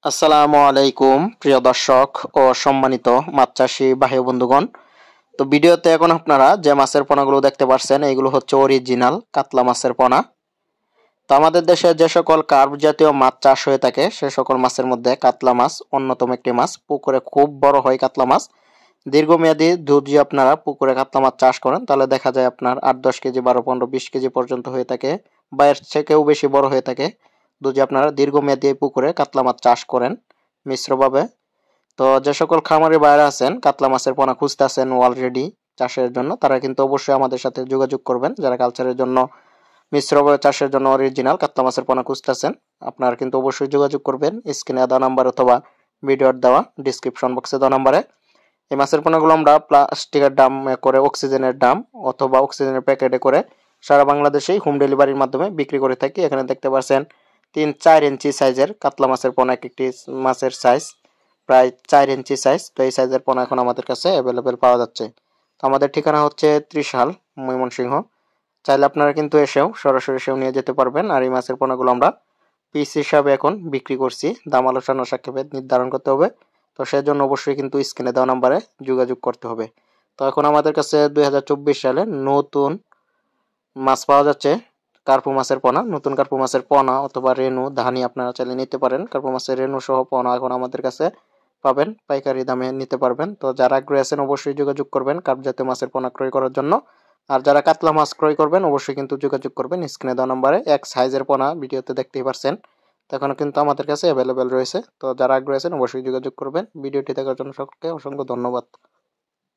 আসসালামু আলাইকুম প্রিয় দর্শক ও সম্মানিত মাছ চাষি ভাই ও বন্ধুগণ। তো ভিডিওতে এখন আপনারা যে মাছের পোনাগুলো দেখতে পাচ্ছেন এগুলো হচ্ছে অরিজিনাল কাতলা মাছের পোনা। তো আমাদের দেশে যে সকল কার্প জাতীয় মাছ চাষ হয়ে থাকে সে সকল মাছের মধ্যে কাতলা মাছ অন্যতম একটি মাছ। পুকুরে খুব বড় হয় কাতলা মাছ। দীর্ঘমেয়াদী যদি আপনারা পুকুরে কাতলা মাছ চাষ করেন তাহলে দেখা যায় আপনার 8-10 কেজি 12-15-20 কেজি পর্যন্ত হয়ে থাকে, বা এর থেকেও বেশি বড় হয়ে থাকে যদি আপনারা দীর্ঘমেয়াদী পুকুরে কাতলা মাছ চাষ করেন মিশ্রভাবে। তো যে সকল খামারি ভাইরা আছেন কাতলা মাছের পোনা খুঁজতেছেন অলরেডি চাষের জন্য, তারা কিন্তু অবশ্যই আমাদের সাথে যোগাযোগ করবেন। যারা কালচারের জন্য মিশ্রভাবে চাষের জন্য অরিজিনাল কাতলা মাছের পোনা খুঁজতেছেন আপনারা কিন্তু অবশ্যই যোগাযোগ করবেন স্ক্রিনে দেওয়া নাম্বার অথবা ভিডিওর দেওয়া ডিসক্রিপশন বক্সে দেওয়া নাম্বারে। এই মাছের পোনাগুলো আমরা প্লাস্টিকের ড্রাম করে, অক্সিজেনের ড্রাম অথবা অক্সিজেনের প্যাকেটে করে সারা বাংলাদেশেই হোম ডেলিভারির মাধ্যমে বিক্রি করে থাকি। এখানে দেখতে পাচ্ছেন 3-4 ইঞ্চি সাইজের কাতলা মাছের পোনা, একটি মাছের সাইজ প্রায় 4 ইঞ্চি সাইজ। তো এই সাইজের পোনা এখন আমাদের কাছে অ্যাভেলেবেল পাওয়া যাচ্ছে। তো আমাদের ঠিকানা হচ্ছে ত্রিশাল, ময়মনসিংহ। চাইলে আপনারা কিন্তু সরাসরি এসেও নিয়ে যেতে পারবেন। আর এই মাছের পোনাগুলো আমরা পিস হিসাবে এখন বিক্রি করছি, দাম আলোচনা সাপেক্ষে নির্ধারণ করতে হবে। তো সেজন্য অবশ্যই কিন্তু স্ক্রিনে দেওয়া নাম্বারে যোগাযোগ করতে হবে। তো এখন আমাদের কাছে 2024 সালে নতুন মাছ পাওয়া যাচ্ছে, কার্পু মাছের পোনা। নতুন কার্পু মাছের পোনা অথবা রেনু ধানি আপনারা চাইলে নিতে পারেন। কার্পু মাছের রেনু সহ পোনা এখন আমাদের কাছে পাবেন, পাইকারি দামে নিতে পারবেন। তো যারা আগ্রহী আছেন অবশ্যই যোগাযোগ করবেন কার্প জাতীয় মাছের পোনা ক্রয় করার জন্য। আর যারা কাতলা মাছ ক্রয় করবেন অবশ্যই কিন্তু যোগাযোগ করবেন স্ক্রিনে দেওয়া নম্বরে। এক সাইজের পোনা ভিডিওতে দেখতেই পারছেন, তখন কিন্তু আমাদের কাছে অ্যাভেলেবেল রয়েছে। তো যারা আগ্রহী আছেন অবশ্যই যোগাযোগ করবেন। ভিডিওটি দেখার জন্য সকলকে অসংখ্য ধন্যবাদ।